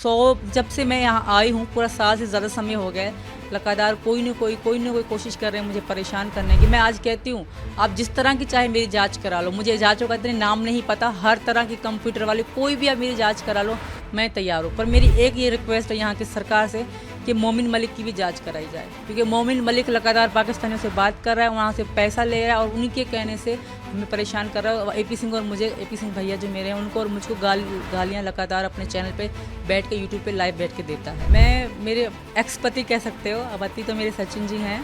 जब से मैं यहाँ आई हूँ पूरा साल से ज़्यादा समय हो गया है, लगातार कोई ना कोई कोशिश कर रहे हैं मुझे परेशान करने की। मैं आज कहती हूँ आप जिस तरह की चाहे मेरी जांच करा लो, मुझे जांचों का इतने नाम नहीं पता, हर तरह की कंप्यूटर वाली कोई भी आप मेरी जांच करा लो, मैं तैयार हूँ। पर मेरी एक ये रिक्वेस्ट है यहाँ की सरकार से कि मोमिन मलिक की भी जांच कराई जाए, क्योंकि मोमिन मलिक लगातार पाकिस्तानियों से बात कर रहा है, वहाँ से पैसा ले रहा है और उन्हीं के कहने से हमें परेशान कर रहा है। एपी सिंह और मुझे, एपी सिंह भैया जो मेरे हैं, उनको और मुझको गालियाँ लगातार अपने चैनल पे बैठ के यूट्यूब पे लाइव बैठ के देता है। मैं मेरे एक्स पति कह सकते हो, अब पति तो मेरे सचिन जी हैं,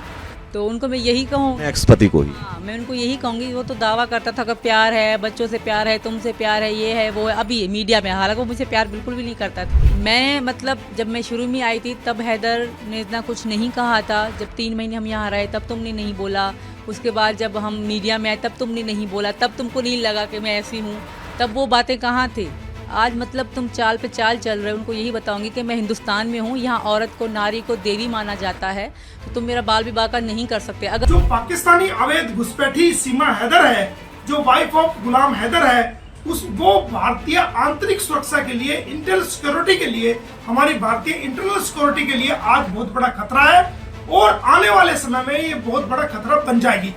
तो उनको मैं यही कहूँ, एक्स पति को ही मैं उनको यही कहूँगी। वो तो दावा करता था कि प्यार है, बच्चों से प्यार है, तुमसे प्यार है, ये है वो है, अभी मीडिया में, हालांकि वो मुझे प्यार बिल्कुल भी नहीं करता था। मैं मतलब जब मैं शुरू में आई थी तब हैदर ने इतना कुछ नहीं कहा था। जब 3 महीने हम यहाँ रहे तब तुमने नहीं बोला, उसके बाद जब हम मीडिया में आए तब तुमने नहीं बोला, तब तुमको नहीं लगा कि मैं ऐसी हूँ, तब वो बातें कहाँ थी। आज मतलब तुम चाल पे चाल चल रहे हो। उनको यही बताऊंगी कि मैं हिंदुस्तान में हूँ, यहाँ औरत को, नारी को देवी माना जाता है, तो तुम मेरा बाल विवाह का नहीं कर सकते। अगर जो पाकिस्तानी अवैध घुसपैठी सीमा हैदर है, जो वाइफ ऑफ गुलाम हैदर है, वो भारतीय आंतरिक सुरक्षा के लिए, इंटरनल सिक्योरिटी के लिए, हमारी भारतीय इंटरनल सिक्योरिटी के लिए आज बहुत बड़ा खतरा है और आने वाले समय में ये बहुत बड़ा खतरा बन जाएगी।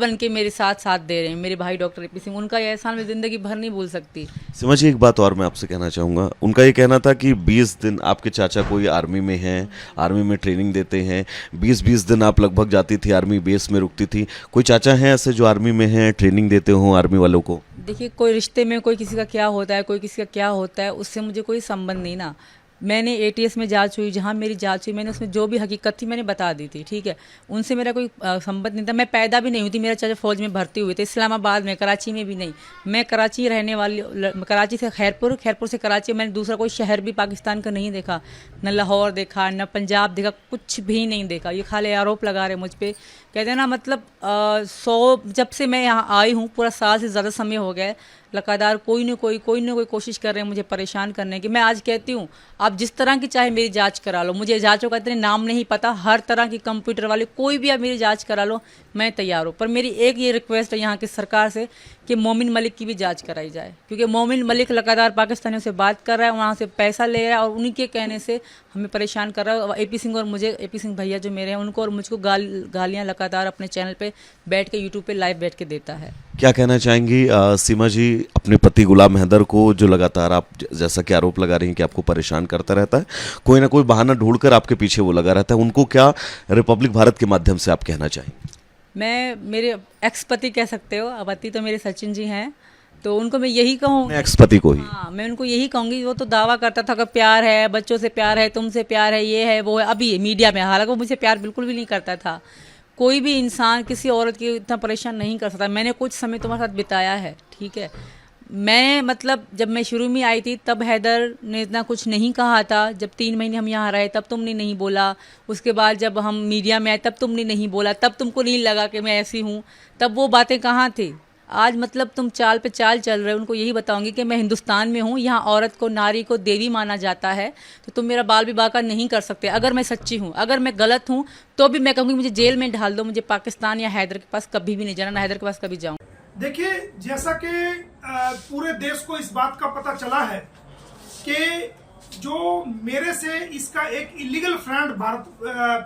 बन के मेरे साथ दे रहे हैं मेरे भाई डॉक्टर एपी सिंह, उनका ये एहसान मैं जिंदगी भर नहीं भूल सकती। समझिए, एक बात और मैं आपसे कहना चाहूँगा। उनका ये कहना था कि 20 दिन आपके चाचा कोई आर्मी में हैं, आर्मी में ट्रेनिंग देते हैं, 20-20 दिन आप लगभग जाती थी आर्मी बेस में, रुकती थी। कोई चाचा हैं ऐसे जो आर्मी में हैं, ट्रेनिंग देते हों आर्मी वालों को? देखिए, कोई रिश्ते में कोई किसी का क्या होता है, कोई किसी का क्या होता है, उससे मुझे कोई संबंध नहीं ना। मैंने एटीएस में जांच हुई, जहाँ मेरी जांच हुई, मैंने उसमें जो भी हकीकत थी मैंने बता दी थी, ठीक है। उनसे मेरा कोई संबंध नहीं था। मैं पैदा भी नहीं हुई थी, मेरा चाचा फौज में भर्ती हुए थे, इस्लामाबाद में, कराची में भी नहीं। मैं कराची रहने वाली, कराची से खैरपुर, खैरपुर से कराची। मैंने दूसरा कोई शहर भी पाकिस्तान का नहीं देखा, न लाहौर देखा, न पंजाब देखा, कुछ भी नहीं देखा। ये खाली आरोप लगा रहे मुझ पर। कहते हैं ना, मतलब जब से मैं यहाँ आई हूँ पूरा साल से ज़्यादा समय हो गया है, लगातार कोई ना कोई कोशिश कर रहे हैं मुझे परेशान करने की। मैं आज कहती हूँ आप जिस तरह की चाहे मेरी जांच करा लो, मुझे जांचों का इतने नाम नहीं पता, हर तरह की कंप्यूटर वाली कोई भी आप मेरी जांच करा लो, मैं तैयार हूँ। पर मेरी एक ये रिक्वेस्ट है यहाँ की सरकार से कि मोमिन मलिक की भी जांच कराई जाए, क्योंकि मोमिन मलिक लगातार पाकिस्तानियों से बात कर रहा है, वहाँ से पैसा ले रहा है और उन्हीं के कहने से हमें परेशान कर रहा है। एपी सिंह और मुझे, एपी सिंह भैया जो मेरे हैं, उनको और मुझको गालियाँ लगातार अपने चैनल पे बैठ के, यूट्यूब पे लाइव बैठ के देता है। क्या कहना चाहेंगी सीमा जी अपने पति गुलाम हैदर को, जो लगातार आप जैसा कि आरोप लगा रही हैं कि आपको परेशान करता रहता है, कोई ना कोई बहाना ढूंढकर आपके पीछे वो लगा रहता है, उनको क्या रिपब्लिक भारत के माध्यम से आप कहना चाहेंगे? मैं मेरे एक्स पति कह सकते हो, अब पति तो मेरे सचिन जी हैं, तो उनको मैं यही कहूँ, एक्स पति को ही मैं उनको यही कहूँगी। वो तो दावा करता था कि प्यार है, बच्चों से प्यार है, तुमसे प्यार है, ये है वो है, अभी मीडिया में, हालांकि वो मुझे प्यार बिल्कुल भी नहीं करता था। कोई भी इंसान किसी औरत की इतना परेशान नहीं कर सकता। मैंने कुछ समय तुम्हारे साथ बिताया है, ठीक है। मैं मतलब जब मैं शुरू में आई थी तब हैदर ने इतना कुछ नहीं कहा था। जब 3 महीने हम यहाँ रहे तब तुमने नहीं बोला, उसके बाद जब हम मीडिया में आए तब तुमने नहीं बोला, तब तुमको नहीं लगा कि मैं ऐसी हूँ, तब वो बातें कहाँ थी। आज मतलब तुम चाल पे चाल चल रहे हो। उनको यही बताऊंगी कि मैं हिंदुस्तान में हूँ, यहाँ औरत को, नारी को देवी माना जाता है, तो तुम मेरा बाल विवाह का नहीं कर सकते। अगर मैं सच्ची हूँ, अगर मैं गलत हूँ तो भी मैं कहूँगी मुझे जेल में डाल दो, मुझे पाकिस्तान या हैदर के पास कभी भी नहीं जाना, ना हैदर के पास कभी जाऊँ। देखिए, जैसा कि पूरे देश को इस बात का पता चला है कि जो मेरे से इसका एक इलीगल फ्रेंड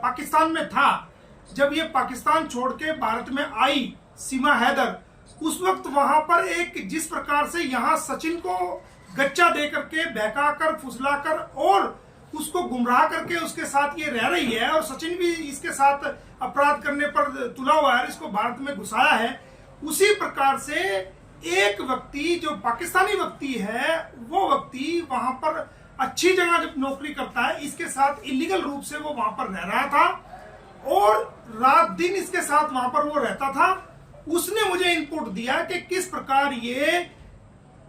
पाकिस्तान में था, जब ये पाकिस्तान छोड़ के भारत में आई सीमा हैदर, उस वक्त वहां पर एक जिस प्रकार से यहाँ सचिन को गच्चा दे करके, बहकाकर, फुसलाकर और उसको गुमराह करके उसके साथ ये रह रही है, और सचिन भी इसके साथ अपराध करने पर तुला हुआ है, इसको भारत में घुसाया है। उसी प्रकार से एक व्यक्ति जो पाकिस्तानी व्यक्ति है, वो व्यक्ति वहां पर अच्छी जगह जब नौकरी करता है, इसके साथ इलीगल रूप से वो वहां पर रह रहा था और रात दिन इसके साथ वहां पर वो रहता था। उसने मुझे इनपुट दिया कि किस प्रकार ये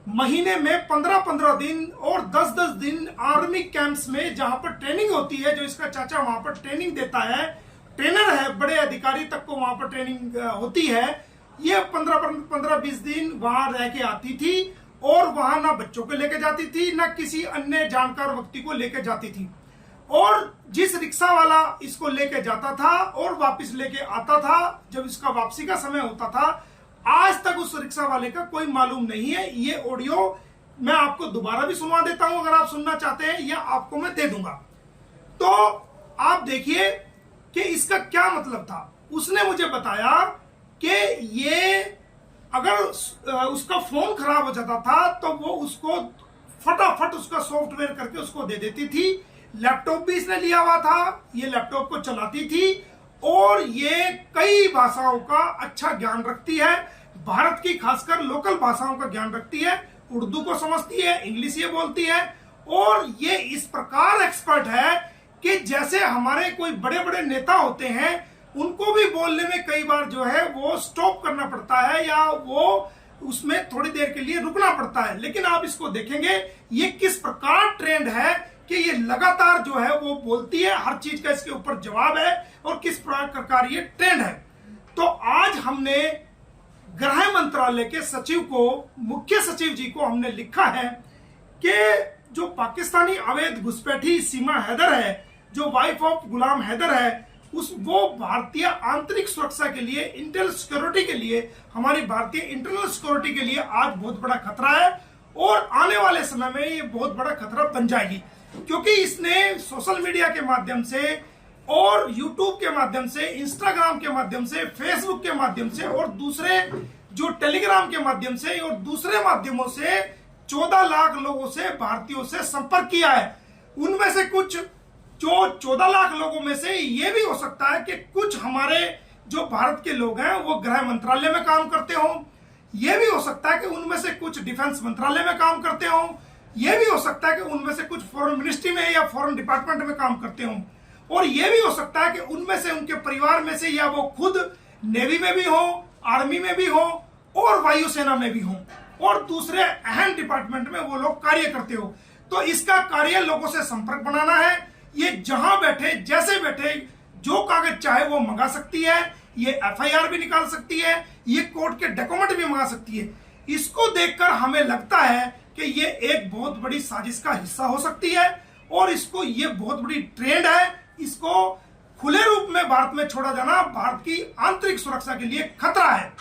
महीने में 15-15 दिन और 10-10 दिन आर्मी कैंप्स में, जहां पर ट्रेनिंग होती है, जो इसका चाचा वहां पर ट्रेनिंग देता है, ट्रेनर है, बड़े अधिकारी तक को वहां पर ट्रेनिंग होती है, ये 15-20 दिन वहां रह के आती थी और वहां ना बच्चों को लेके जाती थी, ना किसी अन्य जानकार व्यक्ति को लेके जाती थी। और जिस रिक्शा वाला इसको लेके जाता था और वापस लेके आता था, जब इसका वापसी का समय होता था, आज तक उस रिक्शा वाले का कोई मालूम नहीं है। ये ऑडियो मैं आपको दोबारा भी सुनवा देता हूं अगर आप सुनना चाहते हैं, या आपको मैं दे दूंगा। तो आप देखिए कि इसका क्या मतलब था। उसने मुझे बताया कि ये अगर उसका फोन खराब हो जाता था तो वो उसको फटाफट उसका सॉफ्टवेयर करके उसको दे देती थी। लैपटॉप भी इसने लिया हुआ था, ये लैपटॉप को चलाती थी, और ये कई भाषाओं का अच्छा ज्ञान रखती है। भारत की खासकर लोकल भाषाओं का ज्ञान रखती है, उर्दू को समझती है, इंग्लिश ये बोलती है, और ये इस प्रकार एक्सपर्ट है कि जैसे हमारे कोई बड़े बड़े नेता होते हैं उनको भी बोलने में कई बार जो है वो स्टॉप करना पड़ता है, या वो उसमें थोड़ी देर के लिए रुकना पड़ता है। लेकिन आप इसको देखेंगे ये किस प्रकार ट्रेंड है कि ये लगातार जो है वो बोलती है, हर चीज का इसके ऊपर जवाब है, और किस प्रकार ये ट्रेंड है। तो आज हमने गृह मंत्रालय के सचिव को, मुख्य सचिव जी को हमने लिखा है कि जो पाकिस्तानी अवैध घुसपैठी सीमा हैदर है, जो वाइफ ऑफ गुलाम हैदर है, वो भारतीय आंतरिक सुरक्षा के लिए, इंटरनल सिक्योरिटी के लिए, हमारी भारतीय इंटरनल सिक्योरिटी के लिए आज बहुत बड़ा खतरा है, और आने वाले समय में ये बहुत बड़ा खतरा बन जाएगी। क्योंकि इसने सोशल मीडिया के माध्यम से और यूट्यूब के माध्यम से, इंस्टाग्राम के माध्यम से, फेसबुक के माध्यम से, और दूसरे जो टेलीग्राम के माध्यम से और दूसरे माध्यमों से 14 लाख लोगों से, भारतीयों से संपर्क किया है। उनमें से कुछ, जो 14 लाख लोगों में से ये भी हो सकता है कि कुछ हमारे जो भारत के लोग हैं वो गृह मंत्रालय में काम करते हों, ये भी हो सकता है कि उनमें से कुछ डिफेंस मंत्रालय में काम करते हों, ये भी हो सकता है कि उनमें से कुछ फॉरेन मिनिस्ट्री में या फॉरेन डिपार्टमेंट में काम करते हों, और ये भी हो सकता है कि उनमें से, उनके परिवार में से, या वो खुद नेवी में भी हो, आर्मी में भी हो, और वायुसेना में भी हो, और दूसरे अहम डिपार्टमेंट में वो लोग कार्य करते हो। तो इसका कार्य लोगों से संपर्क बनाना है। ये जहां बैठे, जैसे बैठे, जो कागज चाहे वो मंगा सकती है, ये एफआईआर भी निकाल सकती है, ये कोर्ट के डॉक्यूमेंट भी मंगा सकती है। इसको देखकर हमें लगता है कि ये एक बहुत बड़ी साजिश का हिस्सा हो सकती है, और इसको, ये बहुत बड़ी ट्रेंड है। इसको खुले रूप में भारत में छोड़ा जाना भारत की आंतरिक सुरक्षा के लिए खतरा है।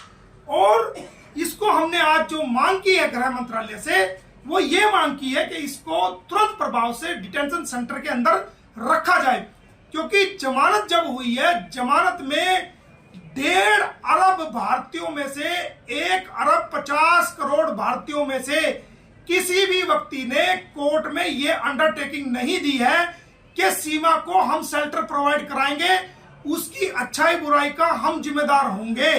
और इसको हमने आज जो मांग की है गृह मंत्रालय से, वो ये मांग की है कि इसको तुरंत प्रभाव से डिटेंशन सेंटर के अंदर रखा जाए। क्योंकि जमानत जब हुई है, जमानत में 1.5 अरब भारतीयों में से, 1 अरब 50 करोड़ भारतीयों में से किसी भी व्यक्ति ने कोर्ट में ये अंडरटेकिंग नहीं दी है कि सीमा को हम शेल्टर प्रोवाइड कराएंगे, उसकी अच्छाई बुराई का हम जिम्मेदार होंगे,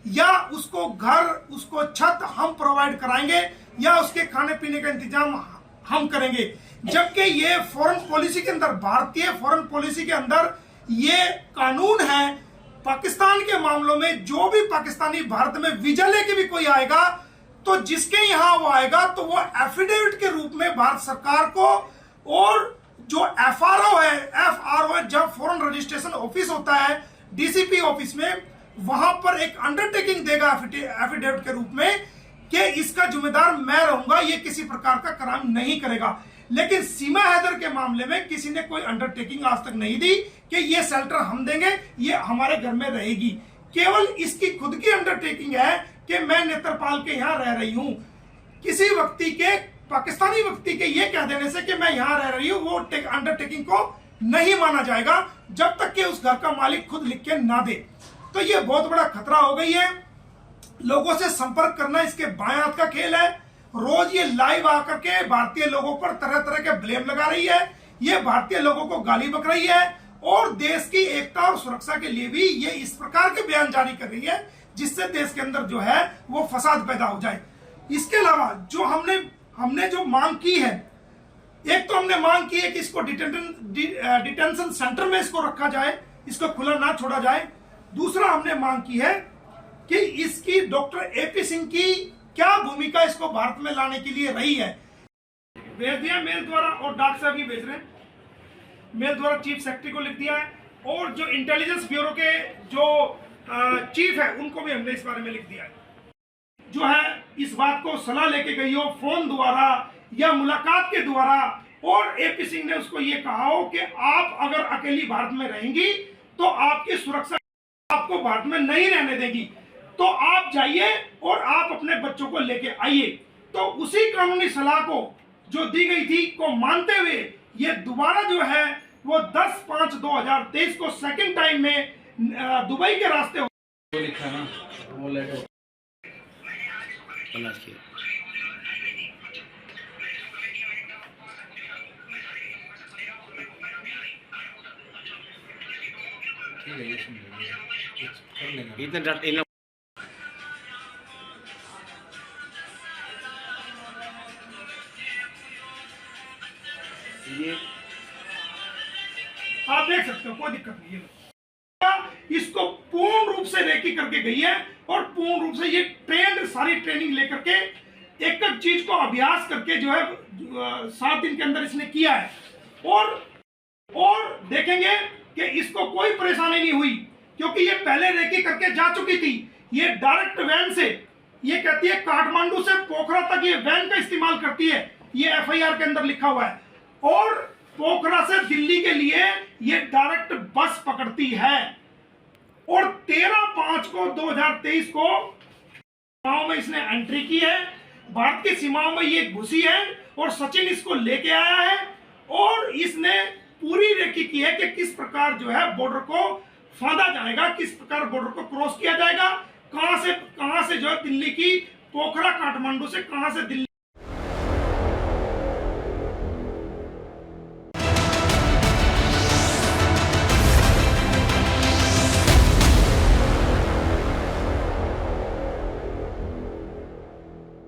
या उसको घर, उसको छत हम प्रोवाइड कराएंगे, या उसके खाने पीने का इंतजाम हम करेंगे। जबकि ये फॉरेन पॉलिसी के अंदर, भारतीय फॉरेन पॉलिसी के अंदर ये कानून है। पाकिस्तान के मामलों में जो भी पाकिस्तानी भारत में वीजा लेके भी कोई आएगा, तो जिसके यहां वो आएगा तो वो एफिडेविट के रूप में भारत सरकार को, और जो एफआरओ है, जब फॉरेन रजिस्ट्रेशन ऑफिस होता है डीसीपी ऑफिस में, वहां पर एक अंडरटेकिंग देगा एफिडेविट के रूप में कि इसका जिम्मेदार मैं रहूंगा, ये किसी प्रकार का क्राइम नहीं करेगा। लेकिन सीमा हैदर के मामले में किसी ने कोई अंडरटेकिंग आज तक नहीं दी कि ये शेल्टर हम देंगे, ये हमारे घर में रहेगी। केवल इसकी खुद की अंडरटेकिंग है कि मैं नेत्रपाल के यहाँ रह रही हूँ। किसी व्यक्ति के, पाकिस्तानी व्यक्ति के ये कह देने से कि मैं यहाँ रह रही हूँ, वो अंडरटेकिंग को नहीं माना जाएगा जब तक कि उस घर का मालिक खुद लिख के ना दे। तो ये बहुत बड़ा खतरा हो गई है। लोगों से संपर्क करना इसके बाएं हाथ का खेल है। रोज ये लाइव आकर के भारतीय लोगों पर तरह तरह के ब्लेम लगा रही है, ये भारतीय लोगों को गाली बक रही है, और देश की एकता और सुरक्षा के लिए भी ये इस प्रकार के बयान जारी कर रही है जिससे देश के अंदर जो है वो फसाद पैदा हो जाए। इसके अलावा जो हमने जो मांग की है, एक तो हमने मांग की है कि इसको डिटेंशन सेंटर में इसको रखा जाए, इसको खुला ना छोड़ा जाए। दूसरा हमने मांग की है कि इसकी डॉक्टर एपी सिंह की क्या भूमिका इसको भारत में लाने के लिए रही है। भेज दिया मेल द्वारा, और डाक से भी भेज रहे हैं। मेल द्वारा चीफ सेक्रेटरी को लिख दिया है, और जो इंटेलिजेंस ब्यूरो के जो चीफ है उनको भी हमने इस बारे में लिख दिया है। जो है इस बात को सलाह लेके गई हो फोन द्वारा या मुलाकात के द्वारा, और एपी सिंह ने उसको ये कहा हो कि आप अगर अकेली भारत में रहेंगी तो आपकी सुरक्षा आपको भारत में नहीं रहने देगी। तो आप जाइए और आप अपने बच्चों को लेके आइए। तो उसी कानूनी सलाह को जो दी गई थी को मानते हुए ये दोबारा जो है वो 10/5/2023 को सेकंड टाइम में दुबई के रास्ते लिखा ना वो लेटर ठीक है, ये सुन लीजिए, कर लेंगे। ये आप देख सकते हो, कोई दिक्कत नहीं है। इसको पूर्ण रूप से रेकी करके गई है और पूर्ण रूप से ये ट्रेंड सारी ट्रेनिंग लेकर के एक एक चीज को अभ्यास करके जो है 7 दिन के अंदर इसने किया है। और देखेंगे कि इसको कोई परेशानी नहीं हुई, क्योंकि ये पहले रेकी करके जा चुकी थी। ये डायरेक्ट वैन से, ये कहती है काठमांडू से पोखरा तक ये वैन का इस्तेमाल करती है, ये एफआईआर के अंदर लिखा हुआ है। और पोखरा से दिल्ली के लिए ये डायरेक्ट बस पकड़ती है। और 13/5/2023 को सीमाओं में इसने एंट्री की है, भारत की सीमाओं में ये घुसी है और सचिन इसको लेके आया है और इसने पूरी रेकी की है कि किस प्रकार जो है बॉर्डर को फांदा जाएगा, किस प्रकार बॉर्डर को क्रॉस किया जाएगा, कहां से जो है दिल्ली की पोखरा काठमांडू से कहां से दिल्ली